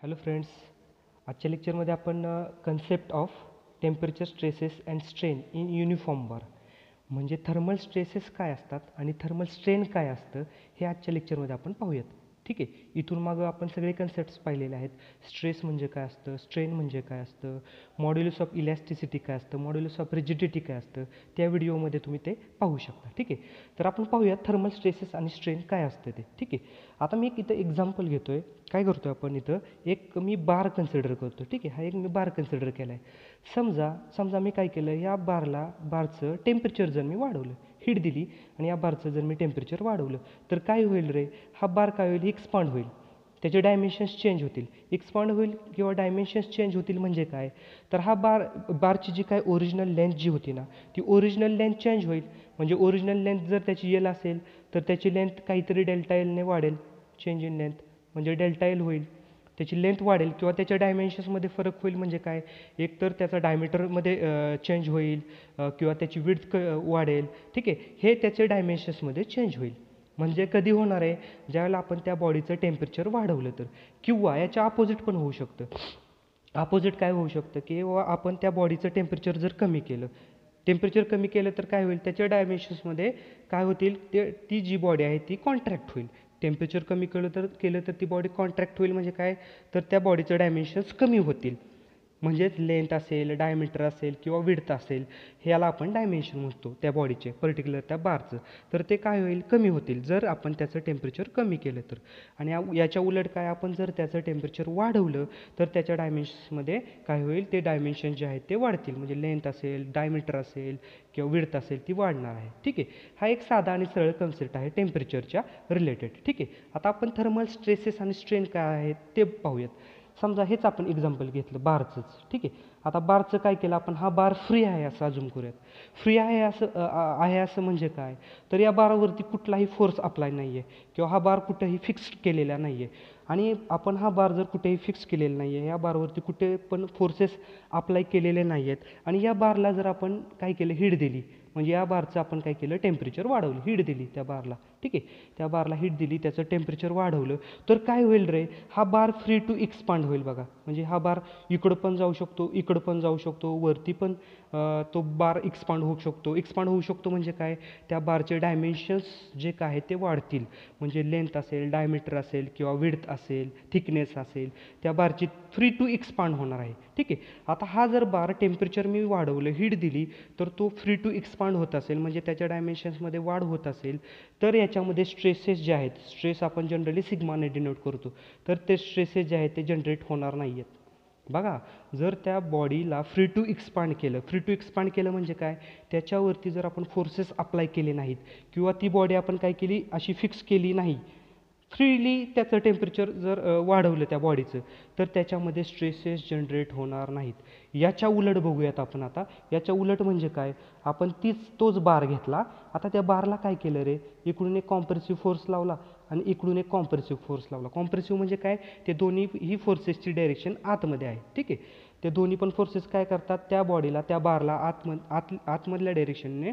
Hello friends, आजच्या लेक्चरमध्ये आपण concept of temperature stresses and strain in uniform bar म्हणजे थर्मल स्ट्रेसेस काय असतात आणि थर्मल स्ट्रेन काय असतं हे आजच्या लेक्चरमध्ये आपण पाहूयात. ठीक आहे. इथून मागं आपण सगळे कन्सेप्ट्स पाहिलेले आहेत. स्ट्रेस म्हणजे काय असतं, स्ट्रेन म्हणजे काय असतं, मॉड्युलस ऑफ इलॅस्टिसिटी काय असतं, मॉड्युलस ऑफ रिजिडिटी काय असतं, त्या व्हिडिओमध्ये तुम्ही ते पाहू शकता. ठीक आहे. तर आपण पाहूयात थर्मल स्ट्रेसेस आणि स्ट्रेन काय असतं ते. ठीक आहे. आता मी एक इथं एक्झाम्पल घेतो आहे. काय करतो आपण इथं एक मी बार कन्सिडर करतो. ठीक आहे. हा एक मी बार कन्सिडर केला आहे. समजा मी काय केलं, या बारचं टेम्परेचर जर मी वाढवलं, हीट दिली आणि या बारचं जर मी टेम्परेचर वाढवलं, तर काय होईल रे, हा बार काय होईल, एक्सपांड होईल. त्याचे डायमेन्शन्स चेंज होतील. एक्सपांड होईल किंवा डायमेन्शन्स चेंज होतील म्हणजे काय, तर हा बारची जी काय ओरिजिनल लेंथ जी होती ना, ती ओरिजिनल लेंथ चेंज होईल. म्हणजे ओरिजिनल लेंथ जर त्याची एल असेल तर त्याची लेंथ काहीतरी डेल्टा एलने वाढेल. चेंज इन लेंथ म्हणजे डेल्टा एल होईल. त्याची लेंथ वाढेल किंवा त्याच्या डायमेन्शन्समध्ये फरक होईल. म्हणजे काय, एकतर त्याचा डायमीटरमध्ये चेंज होईल किंवा त्याची विड्थ वाढेल. ठीक आहे. हे त्याचे डायमेन्शन्समध्ये चेंज होईल. म्हणजे कधी होणार आहे, ज्यावेळेला आपण त्या बॉडीचं टेम्परेचर वाढवलं तर. किंवा याच्या अपोजिट पण होऊ शकतं. अपोजिट काय होऊ शकतं की आपण त्या बॉडीचं टेम्परेचर जर कमी केलं, टेम्परेचर कमी केलं तर काय होईल, त्याच्या डायमेन्शन्समध्ये काय होतील, ती जी बॉडी आहे ती कॉन्ट्रॅक्ट होईल. टेम्परेचर कमी केलं तर ती बॉडी कॉन्ट्रॅक्ट होईल. म्हणजे काय, तर त्या बॉडीचं डायमेन्शन्स कमी होतील. म्हणजेच लेंथ असेल, डायमीटर असेल किंवा विड्थ असेल, ह्याला आपण डायमेन्शन म्हणतो त्या बॉडीचे, पर्टिक्युलर त्या बारचं. तर ते काय होईल, कमी होतील जर आपण त्याचं टेम्परेचर कमी केलं तर. आणि याच्या उलट काय, आपण जर त्याचं टेम्परेचर वाढवलं तर त्याच्या डायमेन्शन्समध्ये काय होईल, ते डायमेन्शन जे आहेत ते वाढतील. म्हणजे लेंथ असेल, डायमीटर असेल किंवा विड्थ असेल, ती वाढणार आहे. ठीक आहे. हा एक साधा आणि सरळ कन्सेप्ट आहे टेम्परेचरच्या रिलेटेड. ठीक आहे. आता आपण थर्मल स्ट्रेसेस आणि स्ट्रेन काय आहेत ते पाहूयात. समजा हेच आपण एक्झाम्पल घेतलं बारचंच. ठीक आहे. आता बारचं काय केलं आपण, हा बार फ्री आहे असं अजूम करूयात. फ्री आहे असं म्हणजे काय, तर या बारावरती कुठलाही फोर्स अप्लाय नाही आहे किंवा हा बार कुठेही फिक्स्ड केलेला नाही आहे. आणि आपण हा बार जर कुठेही फिक्स केलेला नाही आहे, या बारवरती कुठे पण फोर्सेस अप्लाय केलेले नाही आहेत, आणि या बारला जर आपण काय केलं, हीट दिली, म्हणजे या बारचं आपण काय केलं, टेम्परेचर वाढवलं, हीट दिली त्या बारला. ठीक आहे. त्या बारला हीट दिली, त्याचं टेम्परेचर वाढवलं, तर काय होईल रे, हा बार फ्री टू एक्सपांड होईल. बघा, म्हणजे हा बार इकडं पण जाऊ शकतो, इकडं पण जाऊ शकतो, वरती पण तो बार एक्सपांड होऊ शकतो. एक्सपांड होऊ शकतो म्हणजे काय, त्या बारचे डायमेन्शन्स जे काय आहे ते वाढतील. म्हणजे लेंथ असेल, डायमीटर असेल किंवा विड्थ असेल, थिकनेस असेल, त्या बारची फ्री टू एक्सपांड होणार आहे. ठीक आहे. आता हा जर बार टेम्परेचर मी वाढवलं, हीट दिली, तर तो फ्री टू एक्सपांड होत असेल, म्हणजे त्याच्या डायमेन्शन्समध्ये वाढ होत असेल, तर याच्यामध्ये स्ट्रेसेस जे आहेत, स्ट्रेस आपण जनरली सिग्माने डिनोट करतो, तर ते स्ट्रेसेस जे आहेत ते जनरेट होणार नाही आहेत. बघा, जर त्या बॉडीला फ्री टू एक्सपांड केलं म्हणजे काय, त्याच्यावरती जर आपण फोर्सेस अप्लाय केले नाहीत किंवा ती बॉडी आपण काय केली, अशी फिक्स केली नाही, फ्रीली त्याचं टेम्परेचर जर वाढवलं त्या बॉडीचं, तर त्याच्यामध्ये स्ट्रेसेस जनरेट होणार नाहीत. याच्या उलट बघूयात आपण आता. याच्या उलट म्हणजे काय, आपण तोच बार घेतला, आता त्या बारला काय केलं रे, इकडून एक कॉम्प्रेसिव्ह फोर्स लावला आणि इकडून एक कॉम्प्रेसिव्ह फोर्स लावला. कॉम्प्रेसिव्ह म्हणजे काय, ते दोन्ही ही फोर्सेसची डायरेक्शन आतमध्ये आहे. ठीक आहे. ते दोन्ही पण फोर्सेस काय करतात, त्या बॉडीला, त्या बारला आतमधल्या डायरेक्शनने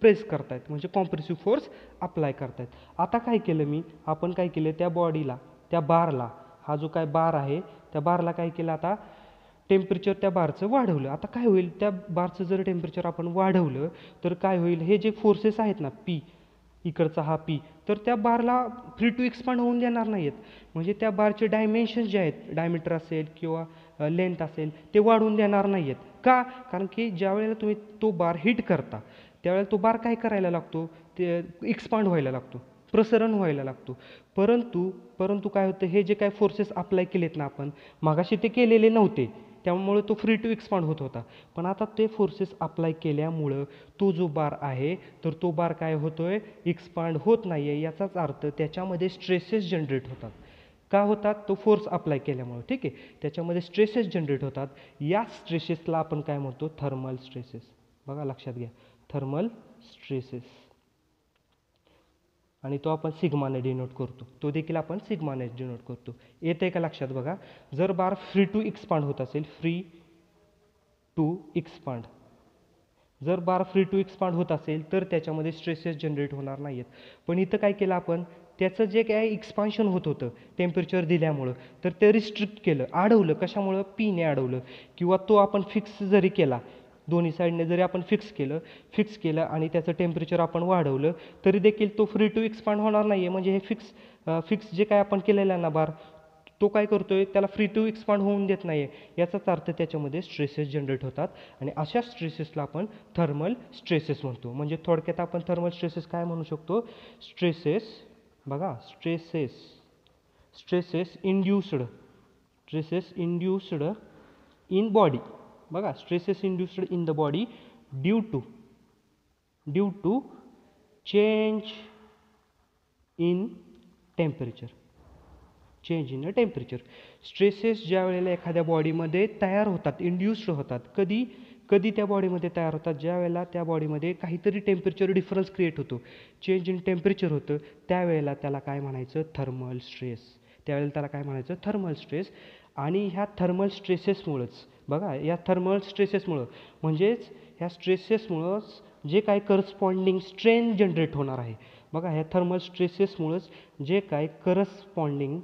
प्रेस करतायत, म्हणजे कॉम्प्रेसिव्ह फोर्स अप्लाय करतायत. आता काय केलं आपण काय केलं, त्या बॉडीला, त्या बारला, हा जो काय बार आहे त्या बारला काय केलं, आता टेम्परेचर त्या बारचं वाढवलं. आता काय होईल, त्या बारचं जर टेम्परेचर आपण वाढवलं तर काय होईल, हे जे फोर्सेस आहेत ना, पी, इकडचा हा पी, तर त्या बारला फ्री टू एक्सपांड होऊन देणार नाही आहेत. म्हणजे त्या बारचे डायमेन्शन्स जे आहेत, डायमीटर असेल किंवा लेंथ असेल, ते वाढवून देणार नाही आहेत. का, कारण की ज्या वेळेला तुम्ही तो बार हिट करता, त्यावेळेला तो बार काय करायला लागतो, ते एक्सपांड व्हायला लागतो, प्रसरण व्हायला लागतो. परंतु काय होतं, हे जे काय फोर्सेस अप्लाय केलेत ना आपण, मागाशी ते केलेले नव्हते, त्यामुळे तो फ्री टू एक्सपांड होत होता. पण आता ते फोर्सेस अप्लाय केल्यामुळं तो जो बार आहे, तर तो बार काय होतोय, एक्सपांड होत नाही आहे. याचाच अर्थ त्याच्यामध्ये स्ट्रेसेस जनरेट होतात. का होतात, तो फोर्स अप्लाय केल्यामुळे. ठीक आहे. त्याच्यामध्ये स्ट्रेसेस जनरेट होतात. या स्ट्रेसेसला आपण काय म्हणतो, थर्मल स्ट्रेसेस. बघा, लक्षात घ्या, थर्मल स्ट्रेसेस. आणि तो आपण सिग्माने डिनोट करतो, तो देखील आपण सिग्माने डिनोट करतो. येते का लक्षात? बघा, जर बार फ्री टू एक्सपांड होत असेल, फ्री टू एक्सपांड, जर बार फ्री टू एक्सपांड होत असेल तर त्याच्यामध्ये स्ट्रेसेस जनरेट होणार नाही आहेत. पण इथं काय केलं आपण, त्याचं जे काय एक्सपान्शन होत होतं टेम्परेचर दिल्यामुळं, तर ते रिस्ट्रिक्ट केलं, अडवलं. कशामुळं? पीने अडवलं. किंवा तो आपण फिक्स जरी केला, दोन्ही साईडने जरी आपण फिक्स केलं आणि त्याचं टेम्परेचर आपण वाढवलं, तरी देखील तो फ्री टू एक्सपांड होणार नाही आहे. म्हणजे हे फिक्स जे काय आपण केलेलं आहे ना बार, तो काय करतोय, त्याला फ्री टू एक्सपांड होऊन देत नाही आहे. याचाच अर्थ त्याच्यामध्ये स्ट्रेसेस जनरेट होतात आणि अशा स्ट्रेसेसला आपण थर्मल स्ट्रेसेस म्हणतो. म्हणजे थोडक्यात आपण थर्मल स्ट्रेसेस काय म्हणू शकतो? बघा स्ट्रेसेस इंड्युस्ड इन बॉडी. बघा, stresses induced in the body due to change in temperature. Stresses ज्या वेळेला एखाद्या बॉडीमध्ये तयार होतात, इंड्युस्ड होतात, कधी त्या बॉडीमध्ये तयार होतात? ज्या वेळेला त्या बॉडीमध्ये काहीतरी टेम्परेचर डिफरन्स क्रिएट होतो, चेंज इन टेम्परेचर होतं, त्यावेळेला त्याला काय म्हणायचं? Thermal stress. आणि ह्या थर्मल स्ट्रेसेसमुळंच, बघा, या थर्मल स्ट्रेसेसमुळं म्हणजेच ह्या स्ट्रेसेसमुळंच जे काय करस्पॉन्डिंग स्ट्रेन जनरेट होणार आहे. बघा, ह्या थर्मल स्ट्रेसेसमुळंच जे काय करस्पॉन्डिंग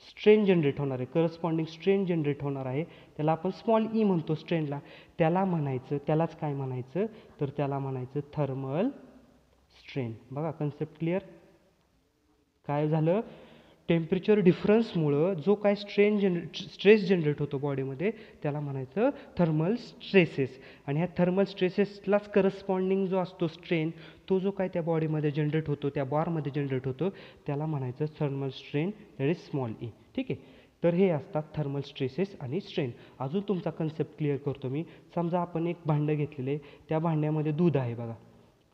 स्ट्रेन जनरेट होणार आहे, त्याला आपण स्मॉल ई म्हणतो स्ट्रेनला. त्यालाच काय म्हणायचं? तर त्याला म्हणायचं थर्मल स्ट्रेन. बघा, कन्सेप्ट क्लिअर? काय झालं? टेम्परेचर डिफरन्समुळं जो काय स्ट्रेस जनरेट होतो बॉडीमध्ये, त्याला म्हणायचं थर्मल स्ट्रेसेस. आणि ह्या थर्मल स्ट्रेसेसलाच करस्पॉन्डिंग जो असतो स्ट्रेन, तो जो काय त्या बॉडीमध्ये जनरेट होतो, त्या बारमध्ये जनरेट होतो, त्याला म्हणायचं thermal strain, that is small E. ठीक आहे. तर हे असतात थर्मल स्ट्रेसेस आणि स्ट्रेन. अजून तुमचा कन्सेप्ट क्लिअर करतो मी. समजा आपण एक भांडं घेतलेलं आहे, त्या भांड्यामध्ये दूध आहे बघा,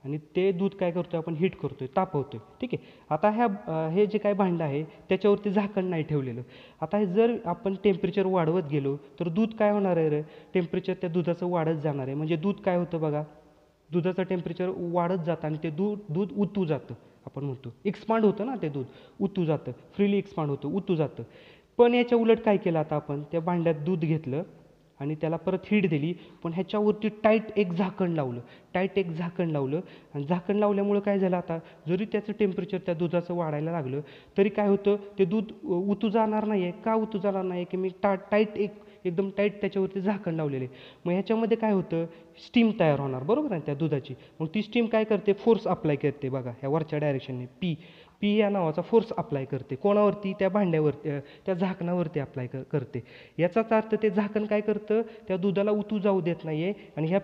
आणि ते दूध काय करतोय आपण? हीट करतोय, तापवतोय. ठीक आहे. आता हे जे काय भांडं आहे त्याच्यावरती झाकण नाही ठेवलेलं. आता हे जर आपण टेम्परेचर वाढवत गेलो तर दूध काय होणार आहे रे? टेम्परेचर त्या दुधाचं वाढत जाणार आहे. म्हणजे दूध काय होतं बघा, दुधाचं टेम्परेचर वाढत जातं आणि ते दूध उतू जातं. आपण म्हणतो एक्सपांड होतं ना, ते दूध उतू जातं, फ्रीली एक्सपांड होतं, उतू जातं. पण याच्या उलट काय केलं? आता आपण त्या भांड्यात दूध घेतलं आणि त्याला परत हीट दिली, पण ह्याच्यावरती टाईट एक झाकण लावलं आणि झाकण लावल्यामुळं काय झालं? आता जरी त्याचं टेम्परेचर त्या दुधाचं वाढायला लागलं तरी काय होतं? ते दूध उतू जाणार नाही आहे. का उतू जाणार नाही आहे? की मी एकदम टाईट त्याच्यावरती झाकण लावलेले. मग ह्याच्यामध्ये काय होतं? स्टीम तयार होणार, बरोबर आहे, त्या दुधाची. मग ती स्टीम काय करते? फोर्स अप्लाय करते. बघा, ह्या वरच्या डायरेक्शनने पी या नावाचा फोर्स अप्लाय करते. कोणावरती? त्या भांड्यावरती, त्या झाकणावरती अप्लाय करते. याचाच अर्थ ते झाकण काय करतं? त्या दुधाला उतू जाऊ देत नाही आहे. आणि ह्या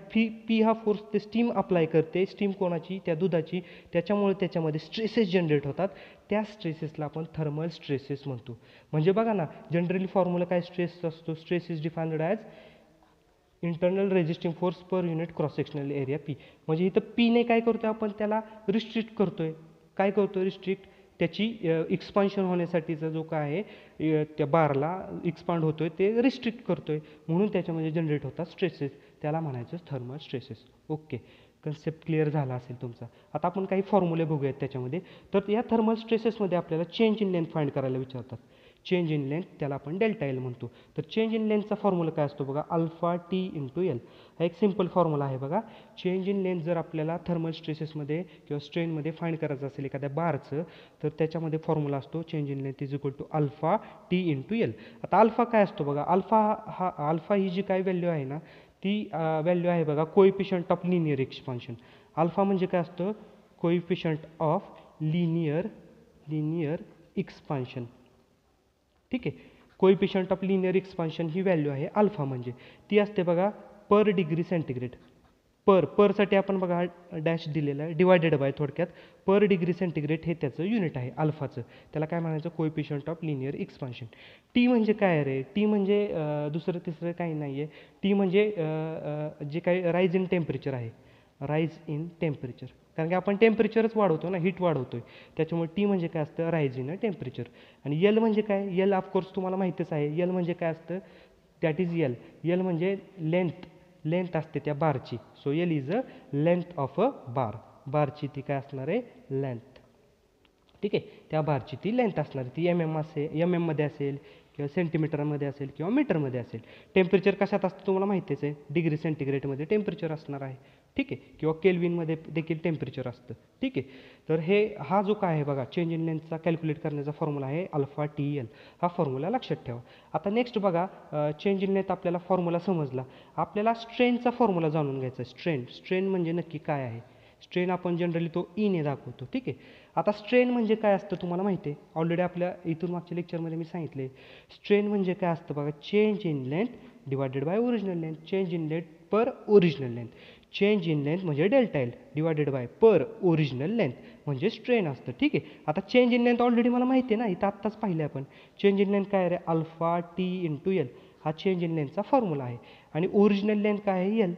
पी हा फोर्स ते स्टीम अप्लाय करते. स्टीम कोणाची? त्या दुधाची. त्याच्यामुळे त्याच्यामध्ये स्ट्रेसेस जनरेट होतात. त्या स्ट्रेसेसला आपण थर्मल स्ट्रेसेस म्हणतो. म्हणजे बघा ना, जनरली फॉर्म्युला काय स्ट्रेस असतो? Stress is defined as internal resisting force per unit cross sectional area P. म्हणजे इथं पीने काय करतोय आपण? त्याला रिस्ट्रिक्ट करतोय. काय करतोय? रिस्ट्रिक्ट. त्याची एक्सपान्शन होण्यासाठीचा जो काय आहे त्या बारला एक्सपांड होतोय ते रिस्ट्रिक्ट करतोय, म्हणून त्याच्यामध्ये जनरेट होतात स्ट्रेसेस. त्याला म्हणायचं thermal stresses. Okay, concept clear झाला असेल तुमचा. आता आपण काही फॉर्म्युले बघूयात त्याच्यामध्ये. तर या थर्मल स्ट्रेसेसमध्ये आपल्याला चेंज इन लेंथ फाइंड करायला विचारतात. चेंज इन लेंथ, त्याला आपण डेल्टा एल म्हणतो. तर चेंज इन लेंथचा फॉर्म्युला काय असतो बघा? Alpha T into L. हा एक सिंपल फॉर्म्युला आहे बघा. चेंज इन लेंथ जर आपल्याला थर्मल स्ट्रेसेसमध्ये किंवा स्ट्रेनमध्ये फाइंड करायचं असेल एखाद्या बारचं, तर त्याच्यामध्ये फॉर्म्युला असतो change in length is equal to alpha T into L. आता अल्फा काय असतो बघा? अल्फा ही जी काय व्हॅल्यू आहे ना, ती व्हॅल्यू आहे बघा coefficient of linear expansion. Alpha म्हणजे काय असतं? Coefficient of linear expansion. ठीक आहे. Coefficient of linear expansion he value आहे अल्फा. म्हणजे ती असते बघा पर डिग्री सेंटीग्रेड. परसाठी आपण बघा डॅश दिलेला आहे, डिवायडेड बाय, थोडक्यात पर डिग्री सेंटीग्रेड हे त्याचं युनिट आहे अल्फाचं. त्याला काय म्हणायचं? Coefficient of linear expansion. T म्हणजे काय रे? टी म्हणजे दुसरं तिसरं काही नाही आहे. टी म्हणजे जे काही राईज इन टेम्परेचर आहे, राईज इन टेम्परेचर. कारण की आपण टेम्परेचरच वाढवतो ना, हीट वाढवतोय, त्याच्यामुळे टी म्हणजे काय असतं? Rise in a temperature. आणि यल म्हणजे काय? यल ऑफकोर्स तुम्हाला माहितीच आहे. यल म्हणजे काय असतं? दॅट इज यल म्हणजे लेंथ असते त्या बारची. So L is a length of a बारची ती काय असणार आहे? लेंथ. ठीक आहे. त्या बारची ती लेंथ असणार आहे. ती एम एममध्ये असेल किंवा सेंटीमीटरमध्ये असेल किंवा मीटरमध्ये असेल. टेम्परेचर कशात असतं तुम्हाला माहितीच आहे, डिग्री सेंटीग्रेडमध्ये टेम्परेचर असणार आहे. ठीक आहे, किंवा केल्विनमध्ये देखील टेम्परेचर असतं. ठीक आहे, तर हा जो काय आहे बघा, चेंज इन लेंथचा कॅल्क्युलेट करण्याचा फॉर्म्युला आहे अल्फा टी एल. हा फॉर्म्युला लक्षात ठेवा. आता नेक्स्ट बघा, चेंज इन लेंथ आपल्याला फॉर्म्युला समजला. आपल्याला स्ट्रेनचा फॉर्म्युला जाणून घ्यायचा आहे. स्ट्रेन म्हणजे नक्की काय आहे. स्ट्रेन आपण जनरली तो ईने दाखवतो. ठीक आहे, आता स्ट्रेन म्हणजे काय असतं तुम्हाला माहिती आहे, ऑलरेडी आपल्या इथून मागच्या लेक्चरमध्ये मी सांगितले. स्ट्रेन म्हणजे काय असतं बघा, change in length divided by original length. Change in length per original length. Change in length म्हणजे delta L divided by per original length म्हणजे स्ट्रेन असतं. ठीक आहे, आता चेंज इन लेंथ ऑलरेडी मला माहिती आहे ना, इथं आत्ताच पाहिले आपण. चेंज इन लेंथ काय आहे, अल्फा टी इंटू एल. हा चेंज इन लेंथचा फॉर्म्युला आहे. आणि ओरिजिनल लेंथ काय आहे, एल.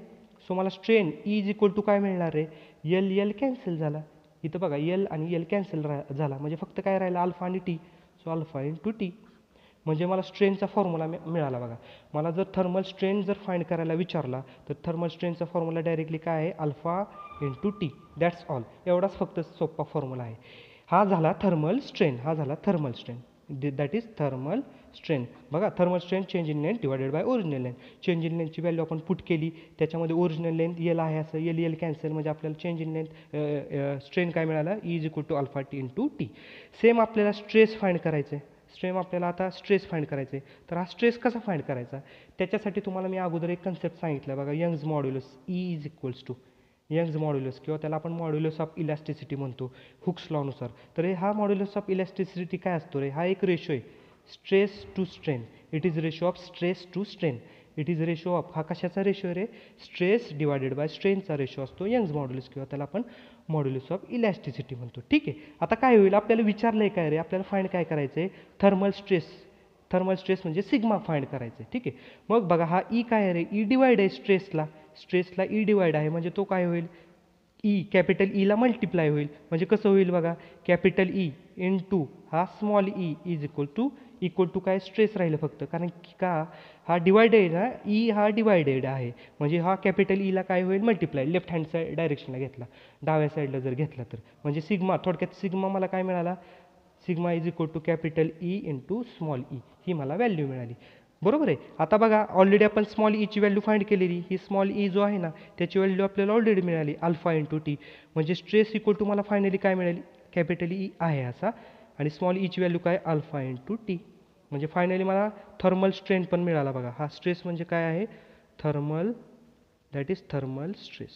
सो मला strain E is equal to काय मिळणार आहे, एल एल कॅन्सल झाला. इथं बघा एल आणि एल कॅन्सल झाला, म्हणजे फक्त काय राहिलं, अल्फा आणि T. So alpha into T म्हणजे मला स्ट्रेनचा फॉर्म्युला मिळाला बघा. मला जर थर्मल स्ट्रेन जर फाइंड करायला विचारला तर थर्मल स्ट्रेनचा फॉर्म्युला डायरेक्टली काय आहे, alpha into T. That's all. एवढाच फक्त सोपा फॉर्म्युला आहे. हा झाला थर्मल स्ट्रेन. हा झाला thermal strain. That is thermal strain. बघा, thermal strain change in length divided by original length. Change in लेंथची व्हॅल्यू आपण पुट केली, त्याच्यामध्ये ओरिजिनल लेंथ एल आहे असं, एल एल कॅन्सल म्हणजे आपल्याला चेंज इन लेंथ स्ट्रेन काय मिळाला, E is equal to alpha T into T. Same आपल्याला स्ट्रेस फाइंड करायचं आहे. आपल्याला आता स्ट्रेस फाइंड करायचे. तर हा स्ट्रेस कसा फाइंड करायचा, त्याच्यासाठी तुम्हाला मी अगोदर एक कन्सेप्ट सांगितलं बघा, Young's modulus. E is equals to Young's modulus, किंवा त्याला आपण मॉड्युलस ऑफ इलॅस्टिसिटी म्हणतो हुक्स लॉनुसार. तर हा मॉड्युलस ऑफ इलॅस्टिसिटी काय असतो रे, हा एक रेशो आहे stress to strain. It is ratio of stress to strain. It is ratio of, हा कशाचा रेशो आहे रे, स्ट्रेस डिवायडेड बाय स्ट्रेनचा रेशो असतो यंग्स मॉड्युलस, किंवा त्याला आपण मॉड्युलस ऑफ इलॅस्टिसिटी म्हणतो. ठीक आहे, आता काय होईल, आपल्याला विचारलं आहे काय रे, आपल्याला फाइंड काय करायचं आहे, थर्मल स्ट्रेस. थर्मल स्ट्रेस म्हणजे सिग्मा फाइंड करायचं आहे. ठीक आहे, मग बघा हा ई काय आहे रे, ई डिवाइड आहे स्ट्रेसला ई डिवाइड आहे, म्हणजे तो काय होईल, ई कॅपिटल ईला मल्टिप्लाय होईल. म्हणजे कसं होईल बघा, कॅपिटल ई इन टू हा small E is equal to काय, स्ट्रेस राहिलं फक्त, कारण की का हा डिवायडेड ना, ई हा डिवायडेड आहे, म्हणजे हा कॅपिटल ईला काय होईल, मल्टिप्लाय. लेफ्ट हँड साईड डायरेक्शनला घेतला, डाव्या साईडला जर घेतला तर म्हणजे सिग्मा, थोडक्यात सिग्मा मला काय मिळाला, sigma is equal to capital E into small E, ही मला व्हॅल्यू मिळाली. बरोबर आहे. आता बघा, ऑलरेडी आपण स्मॉल ईची व्हॅल्यू फाइंड केलेली. ही स्मॉल ई जो आहे ना, त्याची व्हॅल्यू आपल्याला ऑलरेडी मिळाली अल्फा इंटू टी. म्हणजे स्ट्रेस इक्वल टू मला फायनली काय मिळाली, कॅपिटल ई आहे असा, आणि स्मॉल ईची व्हॅल्यू काय, अल्फा इंटू टी. म्हणजे फायनली मला थर्मल स्ट्रेन पण मिळाला बघा. हा स्ट्रेस म्हणजे काय आहे, thermal, that is thermal stress.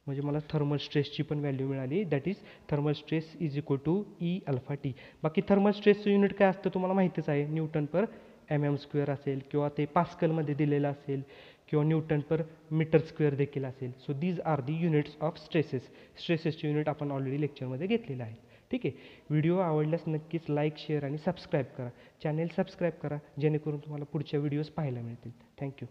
म्हणजे मला थर्मल स्ट्रेसची पण व्हॅल्यू मिळाली, that is thermal stress is equal to E alpha T. बाकी थर्मल स्ट्रेसचं युनिट काय असतं तुम्हाला माहितीच आहे, न्यूटन पर एम स्क्वेअर असेल, किंवा ते पास्कलमध्ये दिलेलं असेल, किंवा न्यूटन पर मीटर स्क्वेअर देखील असेल. So these are the units of स्ट्रेसेसचे युनिट आपण ऑलरेडी लेक्चरमध्ये घेतलेलं आहे. ठीक आहे, व्हिडिओ आवडल्यास नक्कीच लाईक, शेअर आणि सबस्क्राईब करा. चॅनेल सबस्क्राईब करा, जेणेकरून तुम्हाला पुढच्या व्हिडिओज पाहायला मिळतील. थँक्यू.